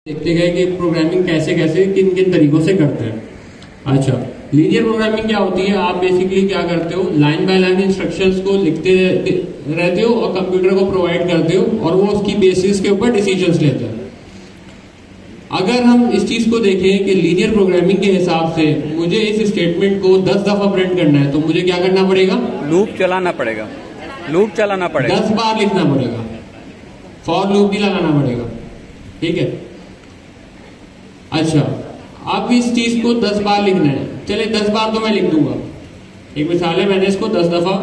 देखते गए कि प्रोग्रामिंग कैसे कैसे किन किन तरीकों से करते हैं। अच्छा, लीनियर प्रोग्रामिंग क्या होती है? आप बेसिकली क्या करते हो, लाइन बाय लाइन इंस्ट्रक्शंस को लिखते रहते हो और कंप्यूटर को प्रोवाइड करते हो और वो उसकी बेसिस के ऊपर डिसीजंस लेता है। अगर हम इस चीज को देखें कि लीनियर प्रोग्रामिंग के हिसाब से मुझे इस स्टेटमेंट को 10 दफा प्रिंट करना है तो मुझे क्या करना पड़ेगा? लूप चलाना पड़ेगा, लूप चलाना पड़ेगा, 10 बार लिखना पड़ेगा, फॉर लूप भी लगाना पड़ेगा। ठीक है। अच्छा, अब इस चीज को 10 बार लिखना है, चले 10 बार तो मैं लिख दूंगा। एक मिसाल है, मैंने इसको 10 दफा,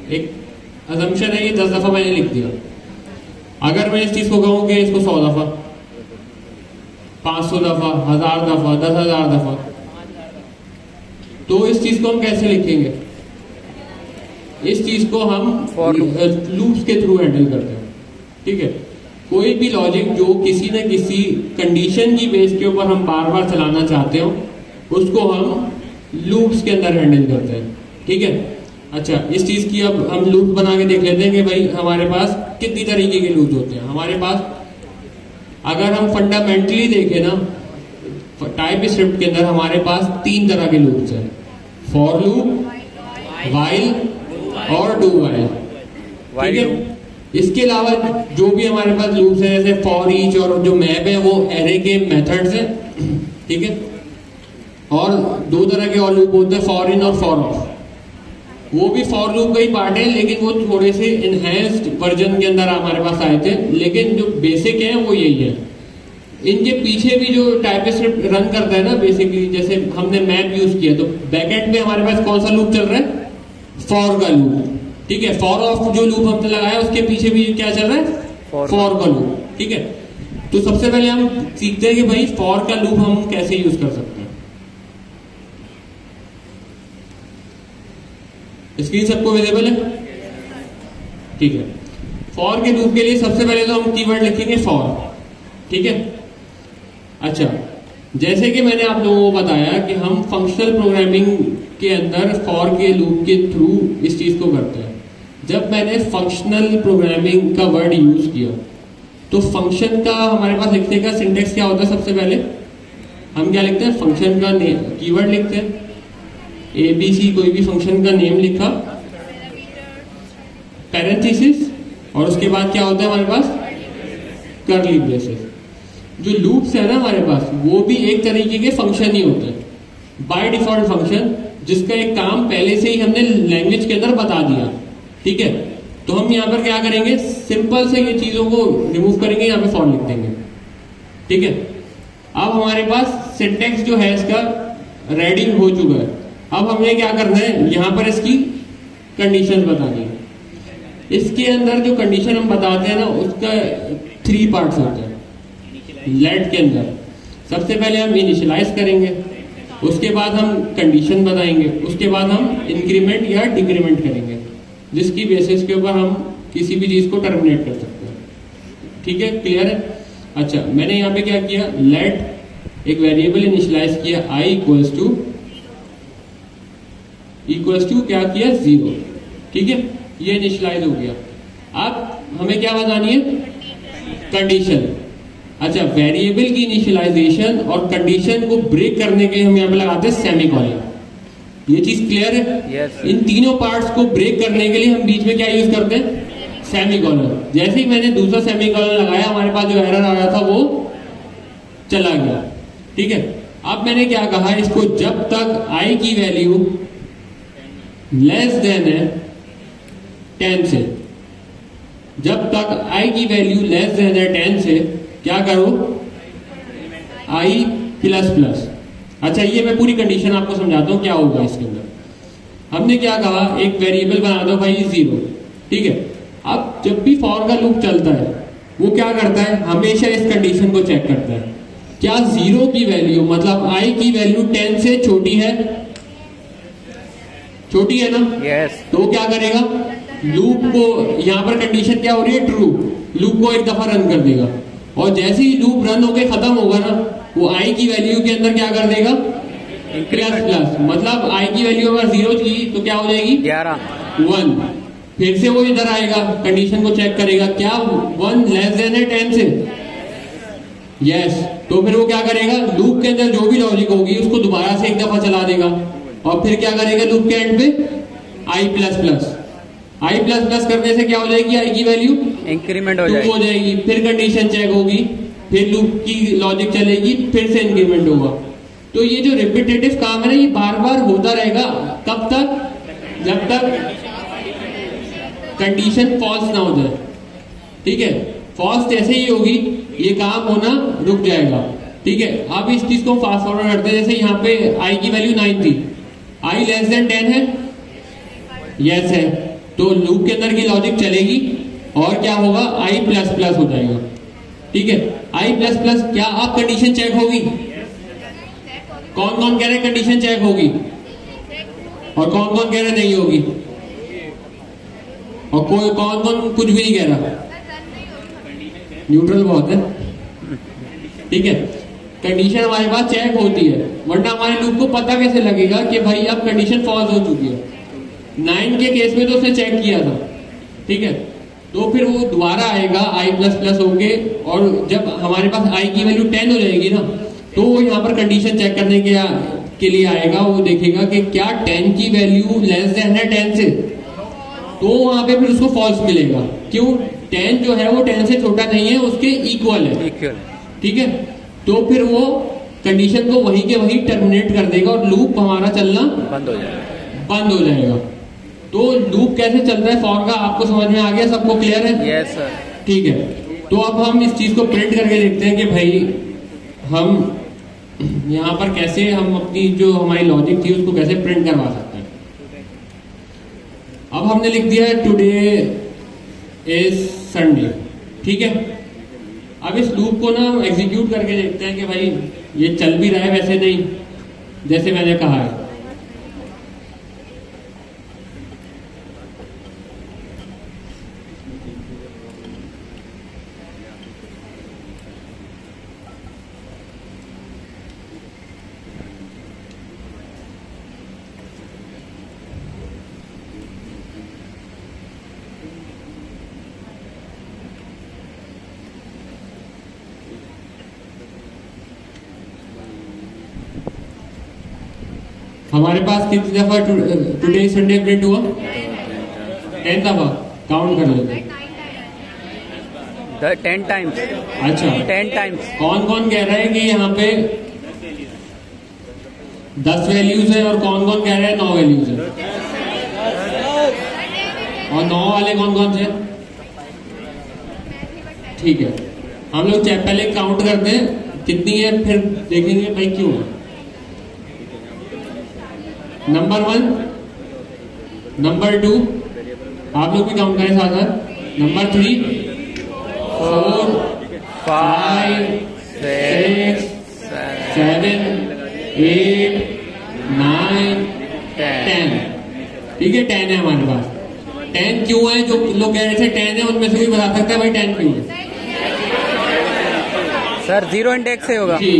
एक असम्पशन है, ये 10 दफा मैंने लिख दिया। अगर मैं इस चीज को कहूं कि इसको 100 दफा, 500 दफा, 1000 दफा, 10,000 दफा, तो इस चीज को हम कैसे लिखेंगे? इस चीज को हम लूप्स के थ्रू हैंडल करते हैं। ठीक है। कोई भी लॉजिक जो किसी न किसी कंडीशन की बेस के ऊपर हम बार बार चलाना चाहते हो उसको हम लूप्स के अंदर हैंडल करते हैं। ठीक है। अच्छा, इस चीज की अब हम लूप बना के देख लेते हैं कि भाई हमारे पास कितनी तरीके के लूप होते हैं। हमारे पास अगर हम फंडामेंटली देखें ना, टाइप स्क्रिप्ट के अंदर हमारे पास 3 तरह के लूप्स हैं, फॉर लूप, व्हाइल और डू व्हाइल। ठीक है। इसके अलावा जो भी हमारे पास लूप्स हैं जैसे फॉर ईच और जो मैप है वो एरे के मेथड्स हैं। ठीक है। और 2 तरह के और लूप होते हैं, फॉर इन और फॉर ऑफ। वो भी फॉर लूप का ही पार्ट है लेकिन वो थोड़े से इनहेंस्ड वर्जन के अंदर हमारे पास आए थे, लेकिन जो बेसिक है वो यही है। इनके पीछे भी जो टाइप स्क्रिप्ट रन करता है ना, बेसिकली जैसे हमने मैप यूज किया तो बैकएंड में हमारे पास कौन सा लूप चल रहा है? फॉर का लूप। ठीक है। फॉर ऑफ जो लूप हमने लगाया उसके पीछे भी क्या चल रहा है? फॉर का लूप। ठीक है। तो सबसे पहले हम सीखते हैं कि भाई फॉर का लूप हम कैसे यूज कर सकते हैं। स्क्रीन सबको अवेलेबल है? ठीक है। फॉर के लूप के लिए सबसे पहले तो हम कीवर्ड लिखेंगे फॉर। ठीक है। अच्छा, जैसे कि मैंने आप लोगों को बताया कि हम फंक्शनल प्रोग्रामिंग के अंदर फॉर के लूप के थ्रू इस चीज को करते हैं। जब मैंने फंक्शनल प्रोग्रामिंग का वर्ड यूज किया तो फंक्शन का हमारे पास लिखने का सिंटेक्स क्या होता है? सबसे पहले हम क्या लिखते हैं? फंक्शन का नेम, कीवर्ड लिखते हैं, ABC कोई भी फंक्शन का नेम लिखा, पैरेंथेसिस, और उसके बाद क्या होता है हमारे पास? Curly braces. जो लूप्स है ना हमारे पास वो भी एक तरीके के फंक्शन ही होते हैं, बाय डिफॉल्ट फंक्शन, जिसका एक काम पहले से ही हमने लैंग्वेज के अंदर बता दिया। ठीक है। तो हम यहाँ पर क्या करेंगे? सिंपल से ये चीजों को रिमूव करेंगे, यहाँ पे फॉर लिख देंगे। ठीक है। अब हमारे पास सिंटेक्स जो है इसका रेडी हो चुका है। अब हमें क्या करना है? यहाँ पर इसकी कंडीशन बतानी है। इसके अंदर जो कंडीशन हम बताते हैं ना उसका 3 पार्ट्स होते हैं। लेट के अंदर सबसे पहले हम इनिशियलाइज करेंगे, उसके बाद हम कंडीशन बताएंगे, उसके बाद हम इंक्रीमेंट या डिक्रीमेंट करेंगे, जिसकी बेसिस के ऊपर हम किसी भी चीज को टर्मिनेट कर सकते हैं। ठीक है, क्लियर है? अच्छा, मैंने यहाँ पे क्या किया? लेट एक वेरिएबल इनिशियलाइज किया, i इक्वल्स टू क्या किया? 0। ठीक है, ये इनिशियलाइज हो गया। अब हमें क्या बतानी है? कंडीशन। अच्छा, वेरिएबल की इनिशियलाइजेशन और कंडीशन को ब्रेक करने के हम यहाँ पे लगाते हैं सेमीकोलन। ये चीज क्लियर है? yes. इन तीनों पार्ट्स को ब्रेक करने के लिए हम बीच में क्या यूज करते हैं? सेमीकोलन। जैसे ही मैंने दूसरा सेमीकोलन लगाया हमारे पास जो एरर आ रहा था वो चला गया। ठीक है। अब मैंने क्या कहा? इसको जब तक i की वैल्यू लेस देन है 10 से, जब तक i की वैल्यू लेस देन है 10 से क्या करो? i plus plus. अच्छा, ये मैं पूरी कंडीशन आपको समझाता हूँ क्या होगा इसके अंदर। हमने क्या कहा? एक वेरिएबल बना दो भाई 0। ठीक है। अब जब भी फॉर का लूप चलता है वो क्या करता है? हमेशा इस कंडीशन को चेक करता है, क्या 0 की वैल्यू मतलब i की वैल्यू 10 से छोटी है? छोटी है ना? yes. तो क्या करेगा? लूप को, यहाँ पर कंडीशन क्या हो रही है? ट्रू। लूप को एक दफा रन कर देगा और जैसे ही लूप रन होके खत्म होगा ना वो i की वैल्यू के अंदर क्या कर देगा? Plus plus. मतलब i की वैल्यू अगर 0 थी तो क्या हो जाएगी? 1। फिर से वो इधर आएगा, कंडीशन को चेक करेगा, क्या 1 लेस देन है 10 से? यस, तो फिर वो क्या करेगा, लूप के अंदर जो भी लॉजिक होगी उसको दोबारा से एक दफा चला देगा और फिर क्या करेगा लूप के एंड पे आई प्लस प्लस करने से क्या हो जाएगी, आई की वैल्यू इंक्रीमेंट हो 2 हो जाएगी, फिर कंडीशन चेक होगी, फिर लूप की लॉजिक चलेगी, फिर से इंक्रीमेंट होगा। तो ये जो रिपीटेटिव काम है ना, ये बार बार होता रहेगा। कब तक, जब तक कंडीशन फॉल्स ना हो जाए। ठीक है, फॉल्स जैसे ही होगी ये काम होना रुक जाएगा। ठीक है, अब इस चीज को फास्ट फॉरवर्ड करते हैं। जैसे यहाँ पे आई की वैल्यू 9 थी, आई लेस देन 10 है, यस है, तो लूप के अंदर की लॉजिक चलेगी और क्या होगा, आई प्लस प्लस हो जाएगा। ठीक है, आई प्लस प्लस क्या आप कंडीशन चेक होगी, कौन कौन कह रहे हैं कंडीशन चेक होगी और कौन कौन कह रहे नहीं होगी, और कोई कौन कौन कुछ भी नहीं कह रहा, न्यूट्रल बहुत है। ठीक है, कंडीशन हमारे पास चेक होती है, वरना हमारे लूप को पता कैसे लगेगा कि भाई अब कंडीशन फॉल्स हो चुकी है। 9 के केस में तो उसने चेक किया था। ठीक है, तो फिर वो दोबारा आएगा आई प्लस प्लस होके, और जब हमारे पास आई की वैल्यू 10 हो जाएगी ना, तो वो यहाँ पर कंडीशन चेक करने के लिए आएगा। वो देखेगा कि क्या 10 की वैल्यू लेस देन है 10 से, तो वहां पे फिर उसको फॉल्स मिलेगा। क्यों, 10 जो है वो 10 से छोटा नहीं है, उसके इक्वल है। ठीक है, तो फिर वो कंडीशन को वही के वही टर्मिनेट कर देगा और लूप हमारा चलना बंद हो जाएगा। तो लूप कैसे चल रहा है फॉर का आपको समझ में आ गया, सबको क्लियर है? Yes sir. ठीक है, तो अब हम इस चीज को प्रिंट करके देखते हैं कि भाई हम यहाँ पर कैसे हम अपनी जो हमारी लॉजिक थी उसको कैसे प्रिंट करवा सकते हैं। अब हमने लिख दिया है टुडे इज संडे। ठीक है, अब इस लूप को ना हम एग्जीक्यूट करके देखते हैं कि भाई ये चल भी रहा है, वैसे नहीं जैसे मैंने कहा है। हमारे पास कितनी दफा टुडे संडे प्रिंट हुआ, 10 दफा, काउंट कर लेते हैं। 10 टाइम्स। अच्छा, 10 टाइम्स। कौन कौन कह रहा है कि यहाँ पे 10 वैल्यूज है और कौन कौन कह रहा है 9 वैल्यूज है, और 9 वाले कौन कौन से? ठीक है, हम लोग पहले काउंट करते हैं कितनी है, फिर देखेंगे भाई क्यों। नंबर 1, नंबर 2, आप लोग भी काउंट करें साथ साथ। नंबर 3, 4, 5, 6, 7, 8, 9, 10। ठीक है, 10 है हमारे पास। 10 क्यों है, जो लोग कह रहे थे 10 है उनमें से कोई बता सकता है भाई 10 क्यों है? सर 0 इंडेक्स से होगा जी,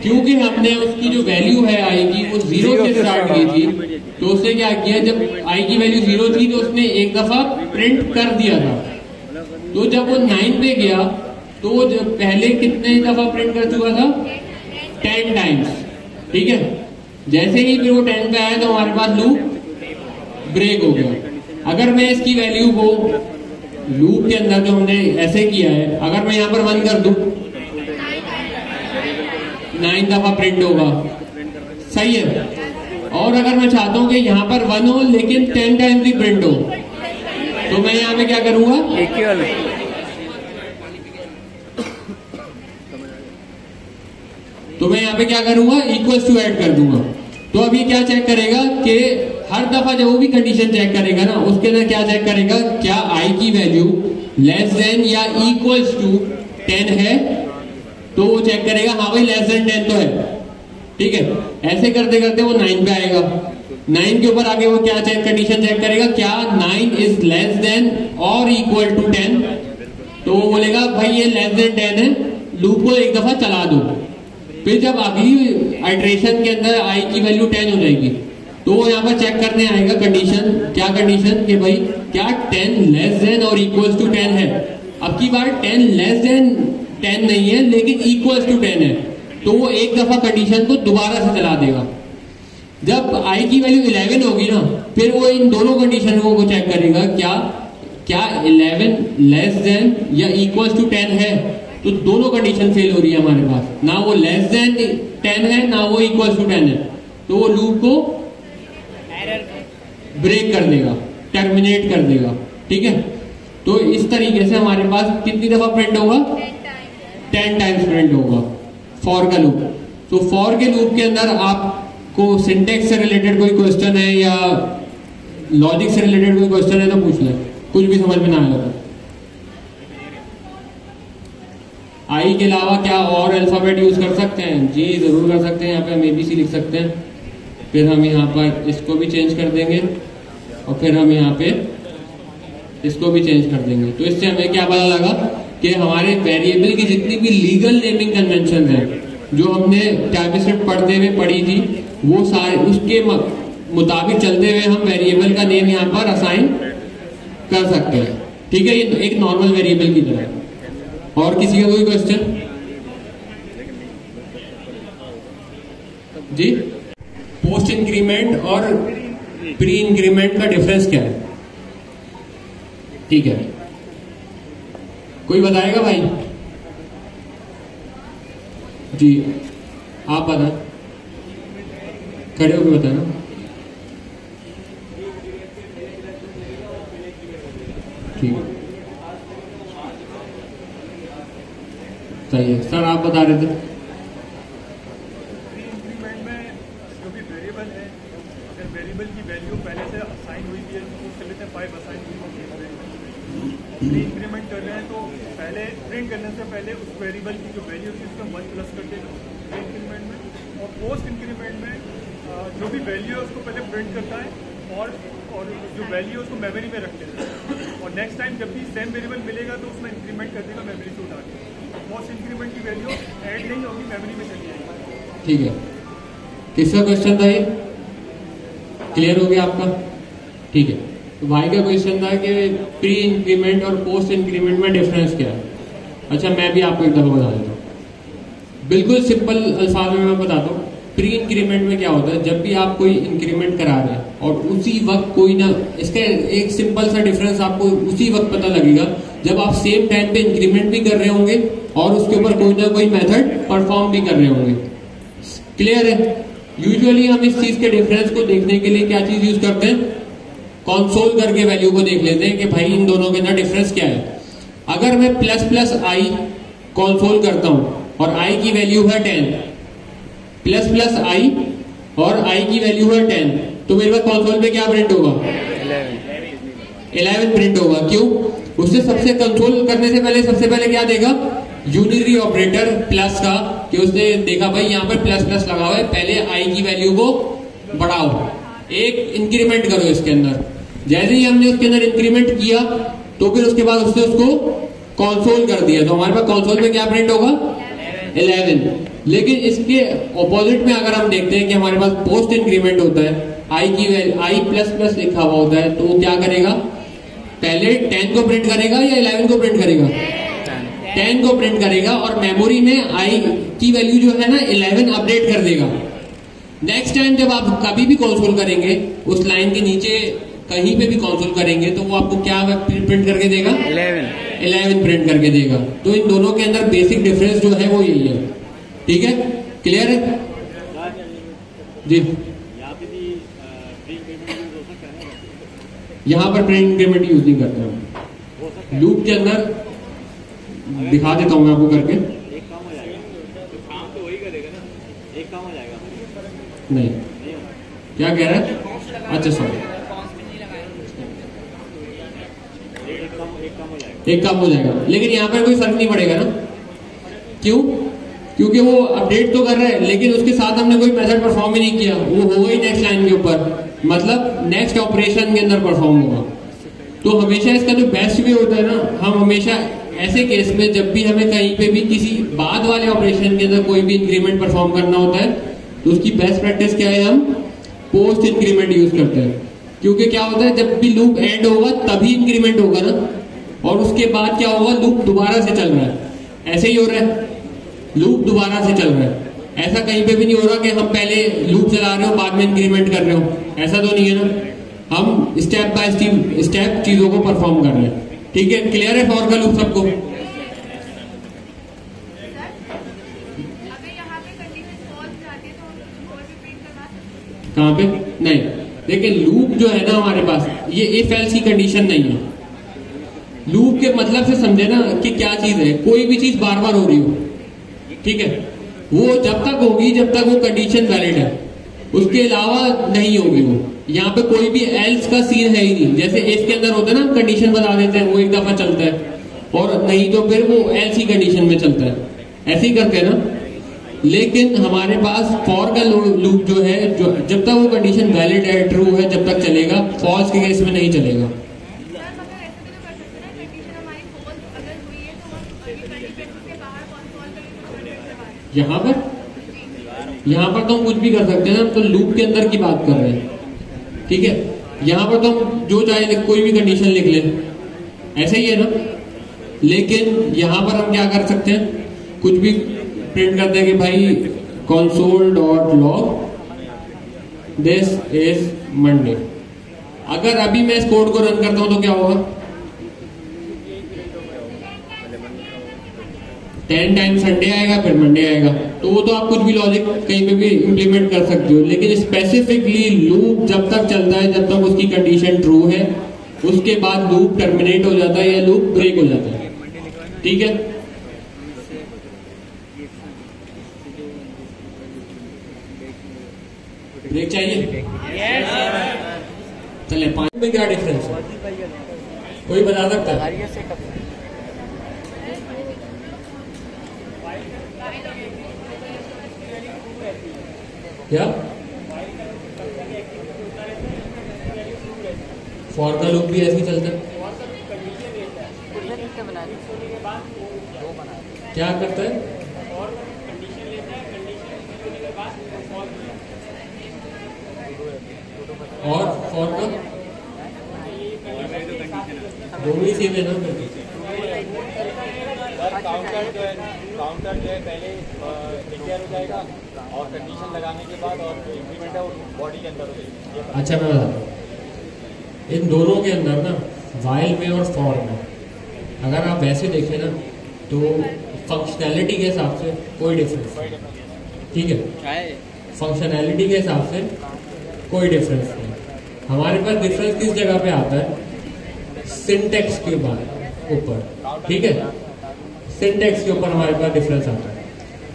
क्योंकि हमने उसकी जो वैल्यू है आई की वो 0 से स्टार्ट की थी। तो उसने क्या किया, जब आई की वैल्यू 0 थी तो उसने एक दफा प्रिंट कर दिया था। तो जब वो 9 पे गया तो वो जब पहले कितने दफा प्रिंट कर चुका था, 10 टाइम्स। ठीक है, जैसे ही फिर वो 10 पे आया तो हमारे पास लूप ब्रेक हो गया। अगर मैं इसकी वैल्यू को लूप के अंदर जो हमने ऐसे किया है, अगर मैं यहाँ पर 1 कर दूं, 9 दफा प्रिंट होगा, सही है। और अगर मैं चाहता हूं कि यहाँ पर 1 हो लेकिन 10 टाइम्स भी प्रिंट हो, तो मैं यहाँ पे क्या करूंगा, इक्वल। तो मैं यहाँ पे क्या करूंगा, इक्वल्स टू ऐड कर दूंगा। तो अब ये क्या चेक करेगा कि हर दफा जब वो भी कंडीशन चेक करेगा ना, उसके अंदर क्या चेक करेगा, क्या आई की वैल्यू लेस देन या इक्वल्स टू 10 है। तो वो चेक करेगा हाँ भाई लेस देन 10 तो है। ठीक है, ऐसे करते करते वो 9 पे आएगा। 9 के ऊपर आगे वो क्या चेक कंडीशन चेक करेगा, क्या 9 इज लेस देन और इक्वल टू 10। तो वो बोलेगा भाई ये लेस देन 10 है, लूप को एक दफा चला दो। फिर जब अगली आइट्रेशन के अंदर आई की वैल्यू 10 हो जाएगी तो वो यहाँ पर चेक करने आएगा कंडीशन, क्या कंडीशन कि भाई क्या 10 लेस देन और इक्वल्स टू 10 है। अब की बार 10 लेस देन 10 नहीं है लेकिन इक्वल्स टू 10 है, तो वो एक दफा कंडीशन को दोबारा से चला देगा। जब आई की वैल्यू 11 होगी ना, फिर वो इन दोनों कंडीशन को चेक करेगा, क्या 11 लेस देन या इक्वल्स टू 10 है, तो दोनों कंडीशन फेल हो रही है हमारे पास, ना वो लेस देन 10 है ना वो इक्वल्स टू 10 है, तो वो लूप को ब्रेक कर देगा, टर्मिनेट कर देगा। ठीक है, तो इस तरीके से हमारे पास कितनी दफा प्रिंट होगा, 10 टाइम्स प्रिंट होगा फॉर का लूप। तो फॉर के लूप के अंदर आपको सिंटेक्स से रिलेटेड कोई क्वेश्चन है या लॉजिक से रिलेटेड कोई क्वेश्चन है तो पूछ लें, कुछ भी समझ में ना आएगा तो। आई के अलावा क्या और अल्फाबेट यूज कर सकते हैं? जी जरूर कर सकते हैं। यहाँ पे हम ABC लिख सकते हैं, फिर हम यहाँ पर इसको भी चेंज कर देंगे और फिर हम यहाँ पे इसको भी चेंज कर देंगे। तो इससे हमें क्या पता लगा कि हमारे वेरिएबल की जितनी भी लीगल नेमिंग कन्वेंशन है जो हमने टाइपस्क्रिप्ट पढ़ते हुए पढ़ी थी, वो सारे उसके मुताबिक चलते हुए हम वेरिएबल का नेम यहाँ पर असाइन कर सकते हैं। ठीक है, ये एक नॉर्मल वेरिएबल की तरह है। और किसी का कोई क्वेश्चन? जी, पोस्ट इंक्रीमेंट और प्री इंक्रीमेंट का डिफरेंस क्या है? ठीक है, कोई बताएगा भाई? जी आप बताएं, खड़े होकर बताना। ठीक है, सही है सर, आप बता रहे थे। इंक्रीमेंट में जो भी वेरिएबल है, अगर वेरिएबल की वैल्यू पहले से असाइन हुई थी, उसके लिए 5 असाइन हुई होगी, इंक्रीमेंट कर रहे हैं तो पहले प्रिंट करने से पहले उस वेरिएबल की जो वैल्यू थी उसको 1 प्लस कर देगा इंक्रीमेंट में। और पोस्ट इंक्रीमेंट में जो भी वैल्यू है उसको पहले प्रिंट करता है और जो वैल्यू है उसको मेमोरी में रख देता है, और नेक्स्ट टाइम जब भी सेम वेरिएबल मिलेगा तो उसमें इंक्रीमेंट कर देगा मेमोरी से उठा के। पोस्ट इंक्रीमेंट की वैल्यू ऐड नहीं होगी, मेमोरी में चली जाएगी। ठीक है, किसका क्वेश्चन था ये? क्लियर हो गया आपका? ठीक है, तो भाई का क्वेश्चन था कि प्री इंक्रीमेंट और पोस्ट इंक्रीमेंट में डिफरेंस क्या है। अच्छा, मैं भी आपको एक दफा बता देता हूँ, बिल्कुल सिंपल अल्फाज में मैं बताता हूँ। प्री इंक्रीमेंट में क्या होता है, जब भी आप कोई इंक्रीमेंट करा रहे हैं और उसी वक्त कोई ना, इसका एक सिंपल सा डिफरेंस आपको उसी वक्त पता लगेगा जब आप सेम टाइम पे इंक्रीमेंट भी कर रहे होंगे और उसके ऊपर कोई ना कोई मेथड परफॉर्म भी कर रहे होंगे। क्लियर है? यूजुअली हम इस चीज के डिफरेंस को देखने के लिए क्या चीज यूज करते हैं, कंसोल करके वैल्यू को देख लेते हैं कि भाई इन दोनों के अंदर डिफरेंस क्या है। अगर मैं प्लस प्लस आई कंसोल करता हूं और आई की वैल्यू है 10, प्लस प्लस आई और आई की वैल्यू है 10, तो मेरे पास कंसोल पे क्या प्रिंट होगा? 11 प्रिंट होगा। क्यों? उससे सबसे कंसोल करने से पहले सबसे पहले क्या देगा, यूनिटरी ऑपरेटर प्लस का, कि उसने देखा भाई यहाँ पर प्लस प्लस लगा हुआ है, पहले आई की वैल्यू को बढ़ाओ, एक इंक्रीमेंट करो इसके अंदर। जैसे ही हमने उसके अंदर इंक्रीमेंट किया तो फिर उसके बाद उसने उसको कंसोल कर दिया, तो हमारे पास कंसोल में क्या प्रिंट होगा? 11। लेकिन इसके ऑपोजिट में अगर हम देखते हैं कि हमारे पास पोस्ट इंक्रीमेंट होता है, आई की वैल्यू आई प्लस प्लस लिखा हुआ होता है, तो वो क्या करेगा, पहले 10 को प्रिंट करेगा या 11 को प्रिंट करेगा? 10 को प्रिंट करेगा और मेमोरी में आई की वैल्यू जो है ना 11 अपडेट कर देगा। नेक्स्ट टाइम जब आप कभी भी कंसोल करेंगे, उस लाइन के नीचे कहीं पे भी कंसोल करेंगे, तो वो आपको क्या प्रिंट करके देगा? 11 प्रिंट करके देगा। तो इन दोनों के अंदर बेसिक डिफरेंस जो है वो यही है। ठीक है, क्लियर है जी? यहाँ पर प्री इंक्रीमेंट यूज नहीं करते हम। लूप के अंदर दिखा देता हूँ मैं आपको करके। एक काम हो जाएगा, तो काम तो वही करेगा ना, एक काम हो जाएगा। नहीं, क्या कह रहा है? अच्छा सॉरी, एक काम हो जाएगा, लेकिन यहाँ पर कोई फर्क नहीं पड़ेगा ना। क्यों? क्योंकि वो अपडेट तो कर रहा है, लेकिन उसके साथ हमने कोई मेथड परफॉर्म ही नहीं किया, वो होगा ही नेक्स्ट लाइन के ऊपर, मतलब नेक्स्ट ऑपरेशन के अंदर परफॉर्म होगा। तो हमेशा इसका जो बेस्ट वे होता है ना, हम हमेशा ऐसे केस में जब भी हमें कहीं पे भी किसी बाद वाले ऑपरेशन के अंदर कोई भी इंक्रीमेंट परफॉर्म करना होता है, तो उसकी बेस्ट प्रैक्टिस क्या है, हम पोस्ट इंक्रीमेंट यूज करते हैं। क्योंकि क्या होता है, जब भी लूप एंड होगा तभी इंक्रीमेंट होगा ना, और उसके बाद क्या होगा, लूप दोबारा से चल रहा है। ऐसे ही हो रहा है, लूप दोबारा से चल रहा है। ऐसा कहीं पे भी नहीं हो रहा कि हम पहले लूप चला रहे हो बाद में इंक्रीमेंट कर रहे हो, ऐसा तो नहीं है ना। हम स्टेप बाय स्टेप चीजों को परफॉर्म कर रहे हैं। ठीक है, क्लियर है फॉर का लूप सबको? कहाँ पे? नहीं, देखिए लूप जो है ना हमारे पास, ये इफ एल्स की कंडीशन नहीं है। लूप के मतलब से समझे ना कि क्या चीज है, कोई भी चीज बार बार हो रही हो, ठीक है, वो जब तक होगी जब तक वो कंडीशन वैलिड है, उसके अलावा नहीं होगी वो। यहाँ पे कोई भी एल्स का सीन है ही नहीं। जैसे इफ के अंदर होता है ना, कंडीशन बता देते हैं, वो एक दफा चलता है, और नहीं तो फिर वो एल्स की कंडीशन में चलता है, ऐसे ही करते हैं ना। लेकिन हमारे पास फॉर का लूप जो है, जो जब तक वो कंडीशन वैलिड है, ट्रू है, जब तक चलेगा, फॉल्स के केस में नहीं चलेगा। यहाँ पर तो हम कुछ भी कर सकते हैं ना, हम तो लूप के अंदर की बात कर रहे हैं। ठीक है, यहाँ पर तो हम जो चाहे कोई भी कंडीशन लिख लें, ऐसा ही है ना। लेकिन यहाँ पर हम क्या कर सकते हैं, कुछ भी प्रिंट करते हैं कि भाई console.log दिस इज मंडे। अगर अभी मैं इस कोड को रन करता हूं तो क्या होगा? 10 टाइम संडे आएगा, फिर मंडे आएगा। तो वो तो आप कुछ भी लॉजिक कहीं पे भी इंप्लीमेंट कर सकते हो, लेकिन स्पेसिफिकली लूप जब तक चलता है, जब तक उसकी कंडीशन ट्रू है, उसके बाद लूप टर्मिनेट हो जाता है या लूप ब्रेक हो जाता है। ठीक है, ब्रेक चाहिए? चले 5 में क्या डिफरेंस है, कोई बता सकता है? क्या फॉर का लूप भी ऐसे ही चलता है? क्या करता है? और फॉर का दोनों ही सेम है ना। काउंटर जो है पहले डिक्लेयर हो जाएगा और कंडीशन लगाने के बाद, और जो इंक्रीमेंट है वो बॉडी के अंदर हो जाएगी। अच्छा, मैं बताता हूँ, इन दोनों के अंदर ना, वाइल में और फॉर में, अगर आप वैसे देखें ना तो फंक्शनैलिटी के हिसाब से कोई डिफरेंस नहीं। ठीक है, फंक्शनैलिटी के हिसाब से कोई डिफरेंस नहीं। हमारे पास डिफरेंस किस जगह पे आता है? सिंटेक्स के बाद ऊपर। ठीक है, सिंटेक्स के ऊपर हमारे पास डिफरेंस आता है।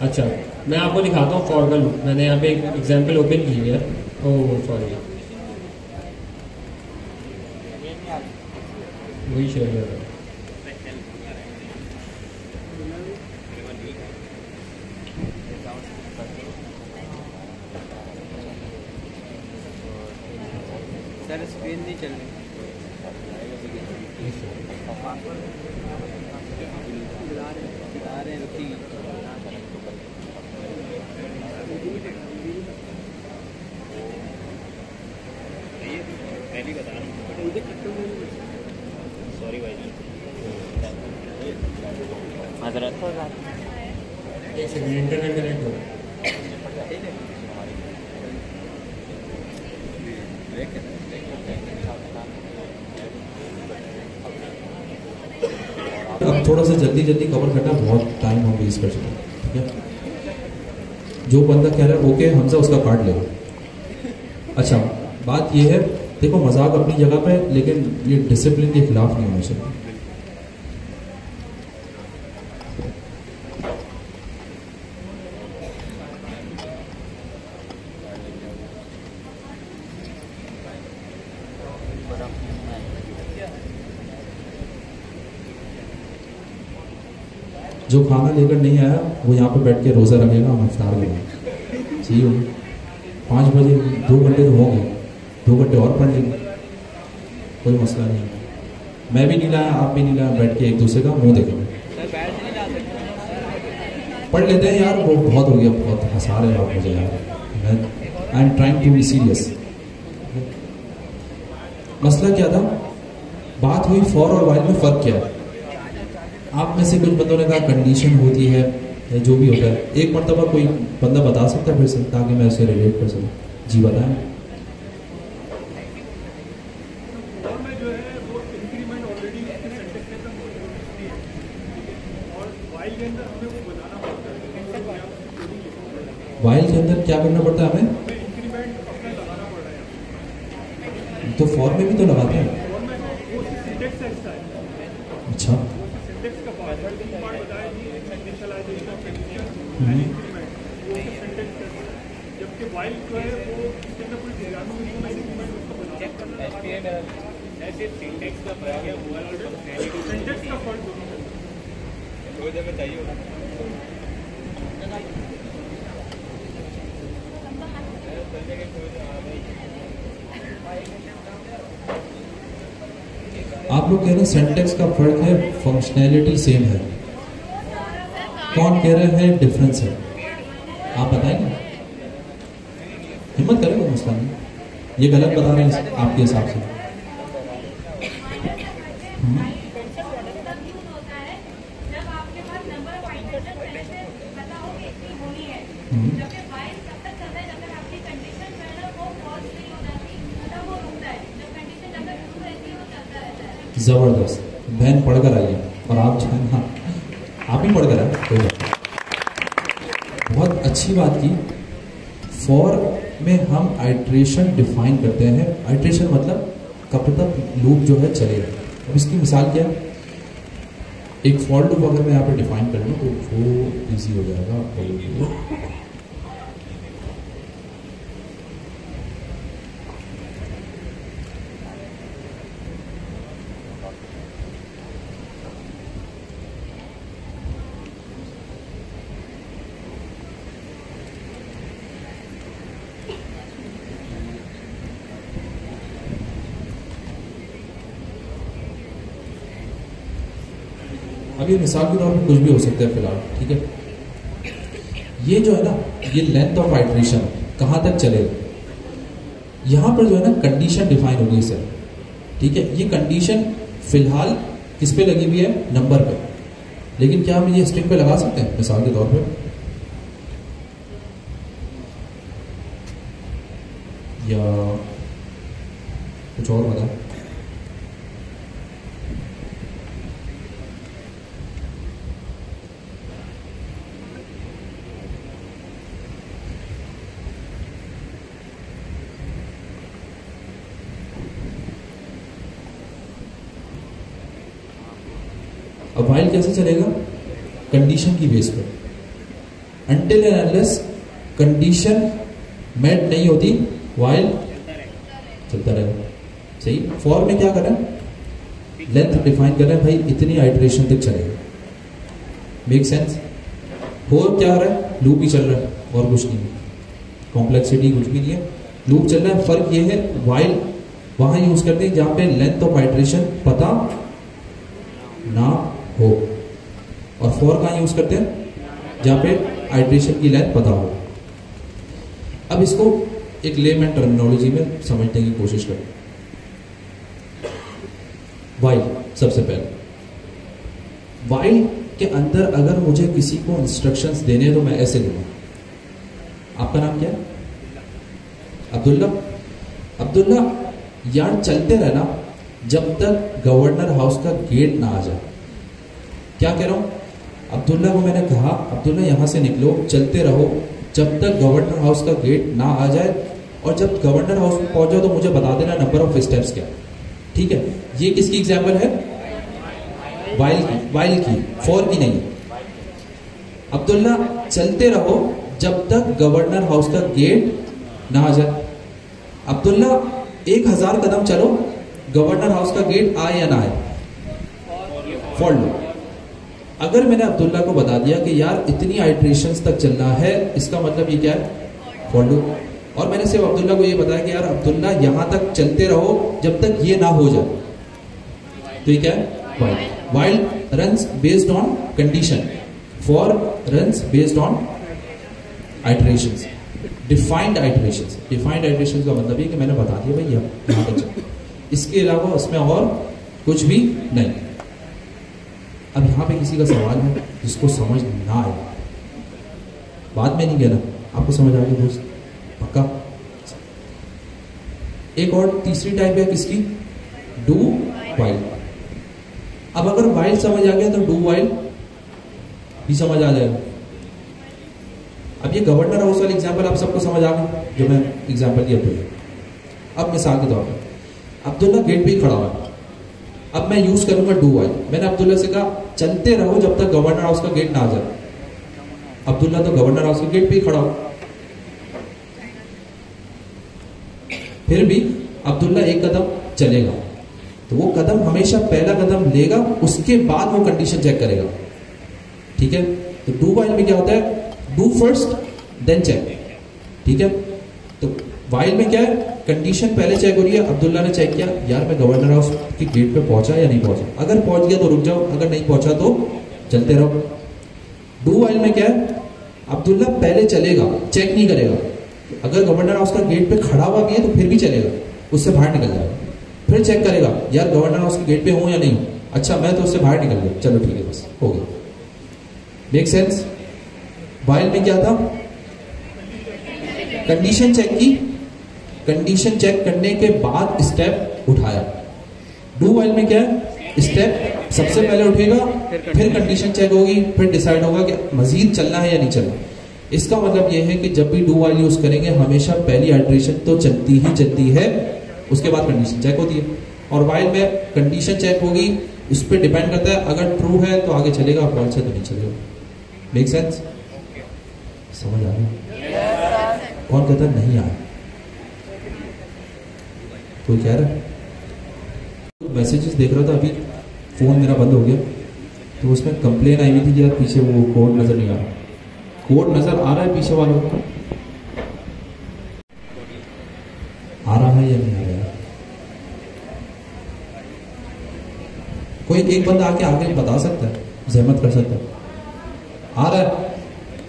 अच्छा, मैं आपको दिखाता हूँ फॉर का लूप। मैंने यहाँ पे एक एग्जांपल ओपन की है। ओह सॉरी, वही शेयर कर रहा हूँ। सर स्क्रीन नहीं चल रही। सॉरी भाई, एक सेकंड, इंटरनेट कनेक्ट हो। अब थोड़ा सा जल्दी जल्दी कवर करना, बहुत टाइम हम वेस्ट कर चुके हैं। ठीक है, जो बंदा कह रहा है ओके हमजा उसका काट ले। अच्छा, बात ये है, देखो मजाक अपनी जगह पे, लेकिन ये डिसिप्लिन के खिलाफ नहीं होना चाहिए। जो खाना लेकर नहीं आया वो यहाँ पे बैठ के रोज़ा रखेगा, हम इफ्तार करेंगे। सही हो, 5 बजे 2 घंटे तो होंगे, 2 घंटे और पढ़ लेंगे, कोई मसला नहीं। मैं भी नहीं लाया, आप भी नहीं लाया, बैठ के एक दूसरे का मुंह देखेंगे। पढ़ लेते हैं यार, वो बहुत हो गया, बहुत हंसा रहे आप मुझे यार। I am trying to be serious. मसला क्या था, बात हुई फॉर और वाइल में फ़र्क क्या है। आप में से कुछ बंदों ने कहा कंडीशन होती है या जो भी होता है, एक मरतबा कोई बंदा बता सकता है फिर से, ताकि मैं उसे रिलेट कर सकूँ? जी बताएं। और में जो है वो इंक्रीमेंट ऑलरेडी उसके सेंटेक्स में होती है और वाइल के अंदर हमें वो बताना पड़ता है। वाइल के अंदर क्या करना पड़ता है हमें? हमें इंक्रीमेंट अपना लगाना पड़ रहा है। तो फॉर में भी तो लगाते हैं। और में वो सिंटेक्स का हिस्सा है। अच्छा, सिंटेक्स का पार्ट बताया जी, initialization of condition and increment, वो सिंटेक्स का हिस्सा है। जबकि वाइल जो है वो इसके अंदर कोई प्रोग्रामिंग नहीं है, इंक्रीमेंट उसको बताना पड़ता है। ऐसे सिंटेक्स का फर्क है, सिंटेक्स का फर्क दोनों में। दो जगह चाहिए होगा। आप लोग कह रहे हैं सिंटेक्स का फर्क है, फंक्शनैलिटी सेम है। कौन कह रहे हैं डिफरेंस है? आप बताएंगे? हिम्मत करें, कोई मसला नहीं। ये गलत बता रहे हैं आपके हिसाब से। जबरदस्त, बहन पढ़कर आई है और आप जो है ना, आप ही पढ़कर आए, कोई बात नहीं। बहुत अच्छी बात की। फॉर में हम आइट्रेशन डिफाइन करते हैं। आइट्रेशन मतलब कब तक लूप जो है चलेगा। अब इसकी मिसाल क्या है? एक फॉर लूप अगर मैं यहाँ पे डिफाइन कर लूँ तो वो इजी हो जाएगा आपके लिए। अब ये मिसाल के तौर पर कुछ भी हो सकता है फिलहाल, ठीक है। ये जो है ना, ये लेंथ ऑफ आइट्रेशन कहाँ तक चलेगा, यहाँ पर जो है ना कंडीशन डिफाइन होगी सर, ठीक है। ये कंडीशन फिलहाल किस पे लगी हुई है? नंबर पे। लेकिन क्या हम ये स्ट्रिंग पे लगा सकते हैं मिसाल के तौर पे? या कुछ और बता? अब वाइल कैसे चलेगा? कंडीशन की बेस पर। Until and unless condition met नहीं होती वाइल चलता रहेगा। सही। फॉर में क्या करें? लेंथ डिफाइन करें, भाई इतनी आइट्रेशन तक चलेगा। Make sense? हो क्या हो रहा है? लूप ही चल रहा है और कुछ नहीं, कॉम्प्लेक्सिटी कुछ भी नहीं है, लूप चल रहा है। फर्क ये है वाइल वहां यूज करते हैं जहां पे लेंथ ऑफ आइट्रेशन पता ना हो, और फॉर कहां यूज करते हैं? जहां पे आइट्रेशन की लेंथ पता हो। अब इसको एक लेमैन टर्मिनोलॉजी में समझने की कोशिश करें। वाइल, सबसे पहले वाइल के अंदर अगर मुझे किसी को इंस्ट्रक्शंस देने हैं तो मैं ऐसे दूंगा। आपका नाम क्या है? अब्दुल्ला। अब्दुल्ला यार चलते रहना जब तक गवर्नर हाउस का गेट ना आ जाए। क्या कह रहा हूं? अब्दुल्ला को मैंने कहा अब्दुल्ला यहां से निकलो, चलते रहो जब तक गवर्नर हाउस का गेट ना आ जाए, और जब गवर्नर हाउस में पहुंच जाओ तो मुझे बता देना नंबर ऑफ स्टेप्स क्या। ठीक है, ये किसकी एग्जाम्पल है? वाइल की। वाइल की, फॉर की नहीं। अब्दुल्ला चलते रहो जब तक गवर्नर हाउस का गेट ना आ जाए। अब्दुल्ला 1000 कदम चलो, गवर्नर हाउस का गेट आए या ना आए, फॉर लो। अगर मैंने अब्दुल्ला को बता दिया कि यार इतनी आइट्रेशंस तक चलना है, इसका मतलब ये क्या है? For low. और मैंने सिर्फ अब्दुल्ला को ये बताया कि यार अब्दुल्ला यहां तक चलते रहो जब तक ये ना हो जाए, तो ये क्या है? While. While runs based on condition, for runs based on iterations, defined iterations. Defined iterations का मतलब ये कि मैंने बता दिया भाई यहां तक चल, इसके अलावा उसमें और कुछ भी नहीं। अब यहाँ पे किसी का सवाल है जिसको समझ ना आए, बाद में नहीं कहना, आपको समझ आ गया दोस्त? पक्का? एक और तीसरी टाइप है किसकी? Do while. अब अगर वाइल समझ आ गया तो डू वाइल भी समझ आ जाएगा। अब ये गवर्नर हाउस वाली एग्जाम्पल आप सबको समझ आ गई जो मैं एग्जाम्पल दिया अब्दुल्ला। अब मिसाल के तौर पर अब्दुल्ला गेट पे ही खड़ा हुआ है, अब मैं यूज करूंगा डू वाइल। मैंने अब्दुल्ला से कहा चलते रहो जब तक गवर्नर हाउस का गेट ना आ जाए। अब्दुल्ला तो गवर्नर हाउस के गेट पे ही खड़ा हो, फिर भी अब्दुल्ला एक कदम चलेगा, तो वो कदम हमेशा पहला कदम लेगा, उसके बाद वो कंडीशन चेक करेगा। ठीक है, तो डू वाइल में क्या होता है? Do first then check. ठीक है, तो वाइल में क्या है? कंडीशन पहले चेक हो रही है। अब्दुल्ला ने चेक किया, यार मैं गवर्नर हाउस के गेट पे पहुंचा या नहीं पहुंचा, अगर पहुंच गया तो रुक जाओ, अगर नहीं पहुंचा तो चलते रहो। डू वाइल में क्या है? अब्दुल्ला पहले चलेगा, चेक नहीं करेगा। अगर गवर्नर हाउस का गेट पे खड़ा हुआ भी है तो फिर भी चलेगा, उससे बाहर निकल जाएगा, फिर चेक करेगा यार गवर्नर हाउस के गेट पे हूं या नहीं हूं, अच्छा मैं तो उससे बाहर निकल गया, चलो ठीक है बस हो गया। Make sense? वाइल में क्या था? कंडीशन चेक की, कंडीशन चेक करने के बाद स्टेप उठाया। डू वाइल में क्या है? स्टेप सबसे पहले उठेगा, फिर कंडीशन चेक होगी, फिर डिसाइड होगा कि मजीद चलना है या नहीं चलना। इसका मतलब यह है कि जब भी डू वाइल यूज करेंगे हमेशा पहली आइटरेशन तो चलती ही चलती है, उसके बाद कंडीशन चेक होती है। और वाइल में कंडीशन चेक होगी, उस पर डिपेंड करता है, अगर ट्रू है तो आगे चलेगा, फॉल्स है तो नहीं चलेगा। Make sense? समझ आ रही? कौन कहता है नहीं आया? कोई कह रहा है? मैसेजेस देख रहा था अभी, फोन मेरा बंद हो गया, तो उसमें कंप्लेन आई हुई थी कि यार पीछे वो कोड नजर नहीं आ रहा। कोड नजर आ रहा है पीछे वालों को? आ रहा है या नहीं आ रहा है? कोई एक बंदा आके आगे बता सकता है, जहमत कर सकता है? आ रहा है?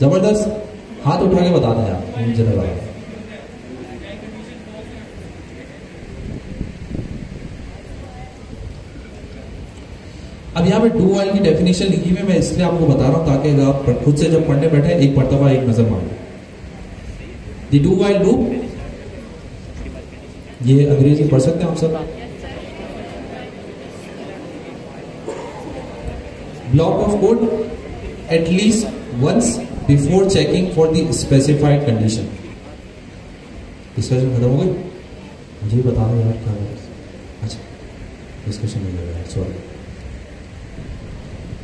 जबरदस्त, हाथ उठा के बता दें आप, मुझे लगा। अब यहाँ पे डू वाइल की डेफिनेशन लिखी हुई है, मैं इसलिए आपको बता रहा हूं ताकि आप खुद से जब पढ़ने बैठे एक मर्तबा एक नजर मारो। द डू वाइल लूप, ये अंग्रेजी पढ़ सकते हैं आप सब? Block of code at least once before checking for the specified condition. Discussion खत्म हो गई? मुझे भी बता दो यार क्या है। अच्छा डिस्कशन नहीं हो रहा, सॉरी।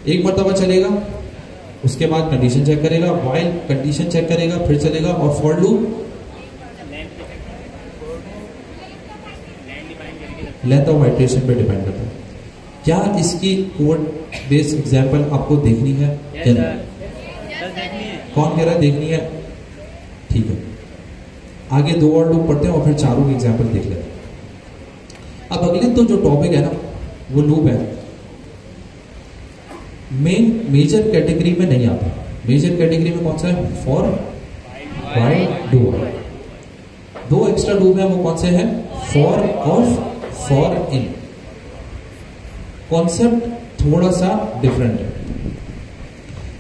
एक मरतबा चलेगा, उसके बाद कंडीशन चेक करेगा, वाइल कंडीशन चेक करेगा, फिर चलेगा, और for loop length of iteration पे डिपेंड करता है। क्या इसकी कोड बेस्ड एग्जांपल आपको देखनी है या नहीं? कौन कह रहा है देखनी है? ठीक है, आगे दो और लूप पढ़ते हैं और फिर चारों की एग्जांपल देख लेते हैं। अब अगले तो जो टॉपिक है ना वो लूप है, मेजर कैटेगरी में नहीं आता। मेजर कैटेगरी में कौन सा है? For, while, do. दो एक्स्ट्रा लूप है, वो कौन से हैं? For of, for in. Concept थोड़ा सा डिफरेंट है।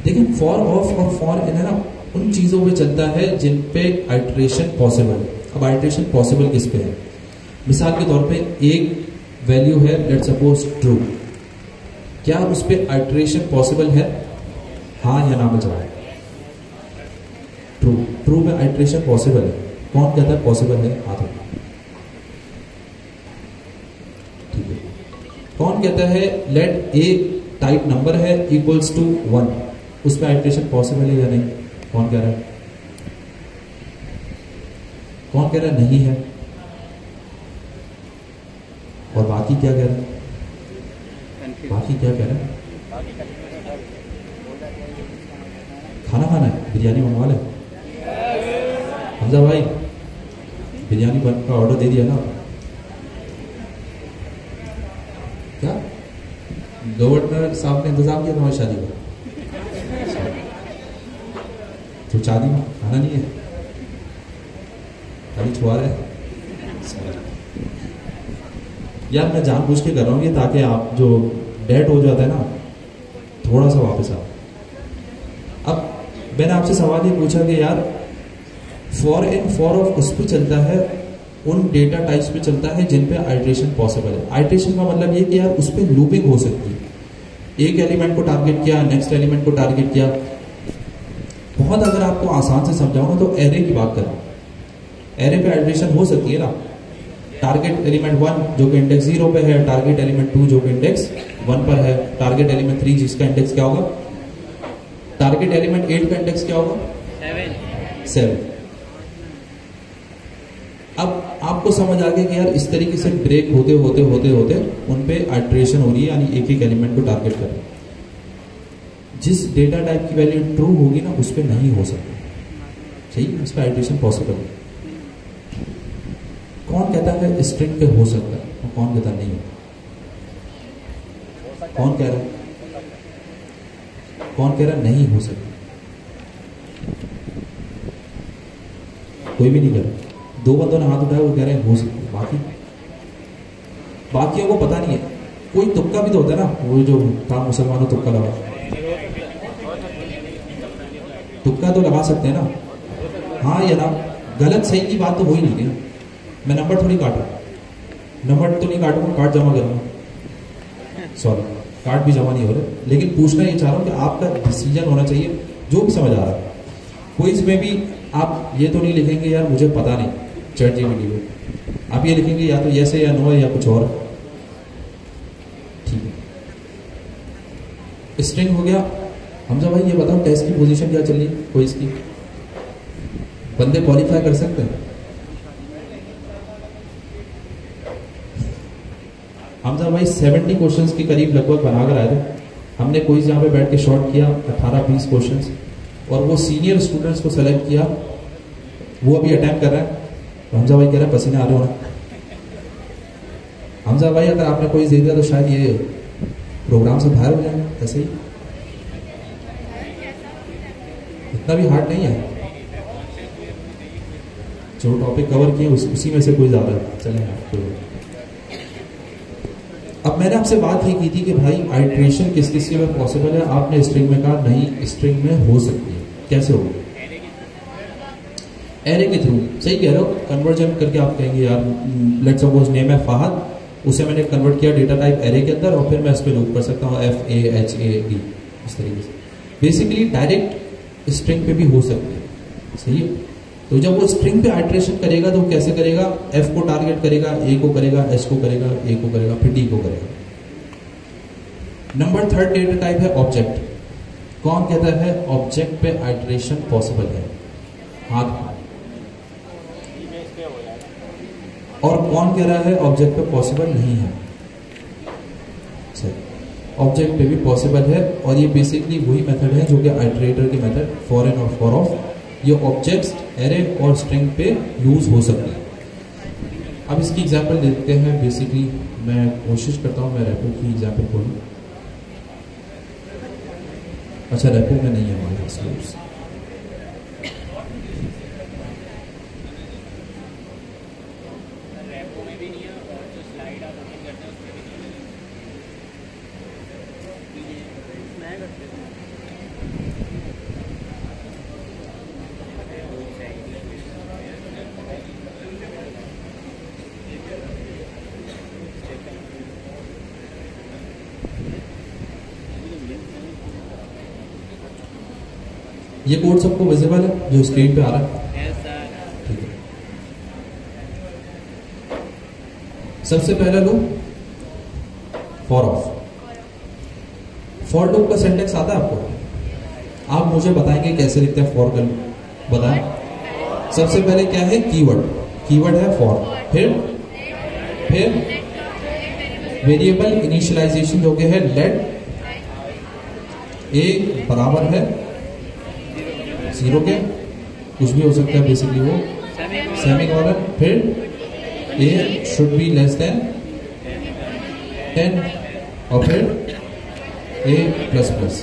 देखिए फॉर ऑफ और फॉर इन है ना, उन चीजों पे चलता है जिन पे आइटरेशन पॉसिबल है। अब आइटरेशन पॉसिबल किस पे है? मिसाल के तौर पे एक वैल्यू है, लेट्स सपोज ट्रू, क्या उस पे आइटरेशन पॉसिबल है? हाँ या ना में जवाब। ट्रू, ट्रू में आइटरेशन पॉसिबल है। कौन कहता है पॉसिबल है? हाथ उठाओ। ठीक है, कौन कहता है लेट ए टाइप नंबर है इक्वल्स टू 1, उस पे आइटरेशन पॉसिबल है या नहीं? कौन कह रहा है? कौन कह रहा है नहीं है? और बाकी क्या कह रहे हैं? बाकी क्या कह रहे हैं? खाना खाना है, बिरयानी मंगवा ले। हमजा भाई बिरयानी का ऑर्डर दे दिया ना? क्या गवर्नर साहब ने इंतजाम किया तुम्हारी शादी का? तो शादी में खाना नहीं है, खाली छुआ रहे। यार मैं जानबूझ के कर रहा हूँ ये, ताकि आप जो डेड हो जाता है ना थोड़ा सा वापस आओ। अब मैंने आपसे सवाल ये पूछा कि यार फॉर इन फॉर ऑफ उस पर चलता है, उन डेटा टाइप्स पे चलता है जिन पे आइट्रेशन पॉसिबल है। आइट्रेशन का मतलब ये कि यार उस पर लूपिंग हो सकती है। एक एलिमेंट को टारगेट किया, नेक्स्ट एलिमेंट को टारगेट किया। बहुत अगर आपको आसान से समझाऊं तो एरे की बात करूं, एरे पे आइट्रेशन हो सकती है ना। टारगेट एलिमेंट 1 जो कि इंडेक्स 0 पे है, टारगेट एलिमेंट 2 जो कि इंडेक्स 1 पर है, टारगेट एलिमेंट 3 जिसका इंडेक्स क्या होगा, टारगेट एलिमेंट 8 का इंडेक्स क्या होगा, 7। अब आपको समझ आ गया कि यार इस तरीके से ब्रेक होते होते होते होते उन पे आइट्रेशन हो रही है, यानी एक एक एलिमेंट को टारगेट कर रहे हैं। जिस डेटा टाइप की वैल्यू ट्रू होगी ना उस पर नहीं हो सकती, सही, उस पर आइट्रेशन पॉसिबल है। कौन कहता है स्ट्रिंग पे हो सकता है और कौन कहता नहीं होगा? कौन कह रहा है, कौन कह रहा है नहीं हो सकता? कोई भी नहीं कह रहा। 2 बंदों ने हाथ उठाया, वो कह रहे हैं हो सकता है, बाकियों को पता नहीं है। कोई तुक्का भी तो होता है ना, वो जो था मुसलमानों तुक्का लगा, तुक्का तो लगा सकते हैं ना। हाँ या ना, गलत सही की बात तो हो ही नहीं है। मैं नंबर थोड़ी काटूँ, नंबर तो नहीं काटूंगा, कार्ड जमा करूंगा, सॉरी कार्ड भी जमा नहीं हो रहे। लेकिन पूछना ये चाह रहा हूँ कि आपका डिसीजन होना चाहिए, जो भी समझ आ रहा है। क्विज में भी आप ये तो नहीं लिखेंगे यार मुझे पता नहीं, चैट जीपीटी में आप ये लिखेंगे या तो यस है या नो है या कुछ और, ठीक है। स्ट्रिंग हो गया। हमजा भाई ये बताओ टेस्ट की पोजीशन क्या चल रही है क्विज की? बंदे क्वालिफाई कर सकते हैं? हमजा भाई 70 क्वेश्चंस के करीब लगभग बनाकर आए थे। हमने क्विज यहाँ पे बैठ के शॉर्ट किया 18-20 क्वेश्चंस, और वो सीनियर स्टूडेंट्स को सेलेक्ट किया, वो अभी अटेम्प्ट कर रहे हैं। हमजा भाई कह रहे हैं पसीने आ रहे हो ना। हमजा भाई अगर आपने कोई दे दिया तो शायद ये प्रोग्राम से बाहर हो जाए, ऐसे ही इतना भी हार्ड नहीं है। जो टॉपिक कवर किए उसी में से कोई ज्यादा चलेगा। अब मैंने आपसे बात ही की थी कि भाई आइट्रेशन किस किस के में पॉसिबल है। आपने स्ट्रिंग में कहा नहीं, स्ट्रिंग में हो सकती है। कैसे होगी? एरे के थ्रू, सही कह रहे हो। कन्वर्जन करके आप कहेंगे यार लेट्स सपोज नेम है फहद, उसे मैंने कन्वर्ट किया डेटा टाइप एरे के अंदर और फिर मैं इस पर लूप कर सकता हूँ FAHAD, इस तरीके से। बेसिकली डायरेक्ट स्ट्रिंग पे भी हो सकती है, सही है। तो जब वो स्ट्रिंग पे आइट्रेशन करेगा तो कैसे करेगा? F को टारगेट करेगा, A को करेगा, S को करेगा, A को करेगा, फिर D को करेगा। नंबर 3 डेटा टाइप है ऑब्जेक्ट। कौन कहता है ऑब्जेक्ट पे आइट्रेशन पॉसिबल है? हाथ। और कौन कह रहा है ऑब्जेक्ट पे पॉसिबल नहीं है? ऑब्जेक्ट पे भी पॉसिबल है, और ये बेसिकली वही मेथड है जो कि आइट्रेटर के मेथड फॉर इन और फॉर ऑफ, ये ऑब्जेक्ट्स एरे और स्ट्रिंग पे यूज हो सकते हैं। अब इसकी एग्जांपल देखते हैं। बेसिकली मैं कोशिश करता हूँ मैं रैपो की एग्जांपल बोलूँ। अच्छा रैपो में नहीं है हमारे पास। ये कोड सबको विजिबल है जो स्क्रीन पे आ रहा है? ठीक है। सबसे पहला loop for of. For loop का सिंटेक्स आता है आपको? आप मुझे बताएंगे कैसे लिखते हैं फॉर का लूप, बताएं। सबसे पहले क्या है? कीवर्ड। कीवर्ड है फॉर। फिर वेरिएबल इनिशियलाइजेशन जो कि है लेट ए बराबर है 0 के, कुछ भी हो सकता है बेसिकली वो, सेमीकोलन, फिर ए शुड बी लेस देन 10 और फिर ए प्लस प्लस।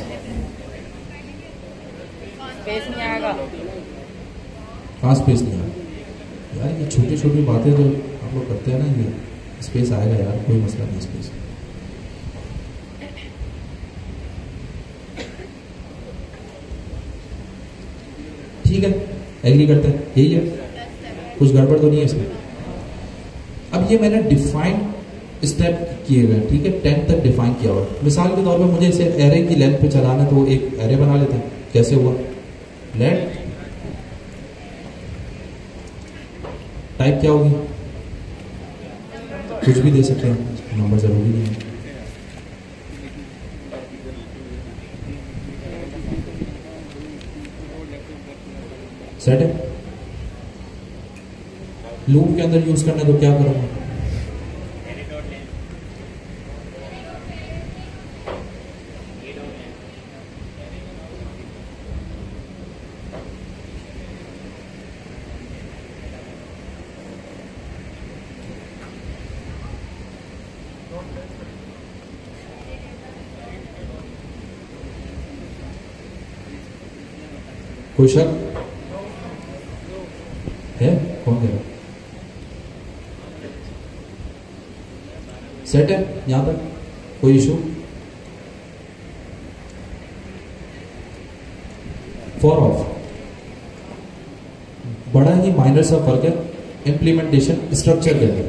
कहाँ स्पेस नहीं आएगा यार? ये छोटी छोटी बातें जो आप लोग करते हैं ना, ये स्पेस आएगा यार, कोई मसला नहीं स्पेस। ठीक है, एग्री करते हैं, यही है, कुछ गड़बड़ तो नहीं है इसमें। अब ये मैंने डिफाइंड स्टेप किए हुए हैं, ठीक है, 10 तक डिफाइन किया हुआ। मिसाल के तौर पे मुझे इसे एरे की लेंथ पे चलाना है, तो एक एरे बना लेते हैं। कैसे हुआ? लेट टाइप क्या होगी, कुछ भी दे सकते हैं, नंबर जरूरी नहीं है। सेट है। लूप के अंदर यूज करना है तो क्या करूंगा, कोई शक है? कौन कह रहा? सेट है यहां तक, कोई इशू? फॉर ऑफ बड़ा ही माइनर सा फर्क है इंप्लीमेंटेशन स्ट्रक्चर के अंदर।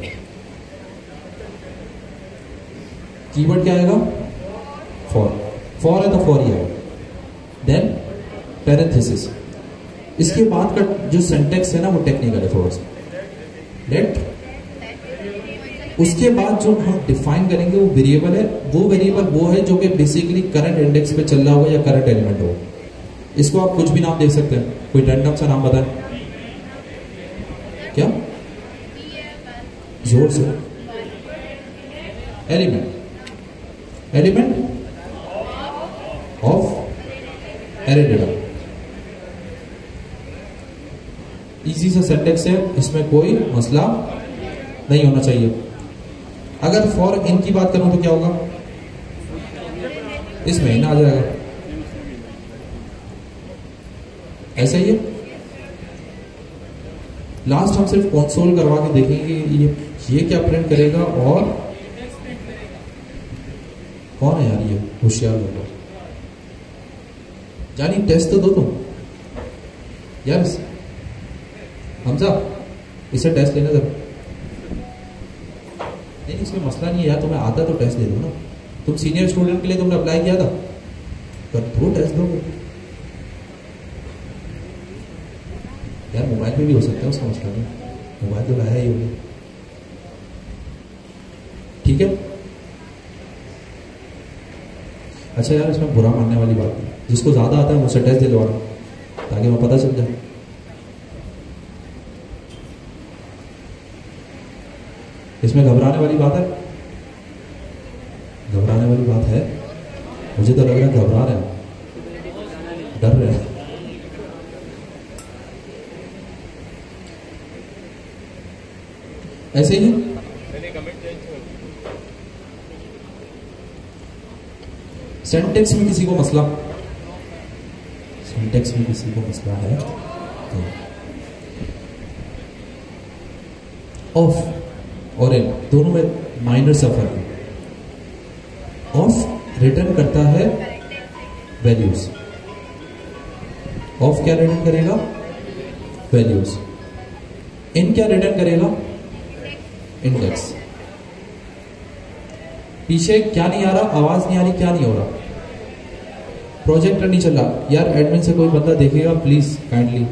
कीवर्ड क्या आएगा? फॉर। फॉर है तो फॉर ही आएगा। Then parenthesis. इसके बाद का जो सेंटेक्स है ना वो टेक्निकल है थोड़ा सा। लेट, उसके बाद जो हम डिफाइन करेंगे वो वेरिएबल है। वो वेरिएबल वो है जो कि बेसिकली करंट इंडेक्स पे चल रहा होगा या करंट एलिमेंट हो। इसको आप कुछ भी नाम दे सकते हैं, कोई रैंडम सा नाम बताएं। क्या? जोर से। Element. Element of array data. Easy सा सेंटेक्स है, इसमें कोई मसला नहीं होना चाहिए। अगर फॉर इन की बात करूं तो क्या होगा? इसमें इन आ जाएगा, ऐसा ही है। लास्ट हम सिर्फ कंसोल करवा के देखेंगे ये क्या प्रिंट करेगा। और कौन है यार ये होशियार लोग? जानी टेस्ट तो दो तुम यार। हमजा इसे टेस्ट लेना जरा। नहीं, इसमें मसला नहीं है यार, तुम्हें आता तो टेस्ट दे दो ना। तुम सीनियर स्टूडेंट के लिए तुमने अप्लाई किया था, कर दो टेस्ट दो यार। मोबाइल पे भी हो सकता है, उसका मसला नहीं, मोबाइल तो लाया ही होगा, ठीक है। अच्छा यार, इसमें बुरा मानने वाली बात है, जिसको ज्यादा आता है मुझसे टेस्ट दिलवाना ताकि मैं पता चल जाए। इसमें घबराने वाली बात है? घबराने वाली बात है? मुझे तो लग रहा है घबरा रहे हैं, डर रहे हैं। ऐसे ही सेंटेक्स में किसी को मसला? सेंटेक्स में किसी को मसला है? ऑफ और इन दोनों में माइनर सा फर्क है। ऑफ रिटर्न करता है वैल्यूज। ऑफ क्या रिटर्न करेगा? वैल्यूज। इन क्या रिटर्न करेगा? इंडेक्स। पीछे क्या नहीं आ रहा? आवाज नहीं आ रही, क्या नहीं हो रहा? प्रोजेक्टर नहीं चल रहा यार। एडमिन से कोई बंदा देखेगा प्लीज काइंडली।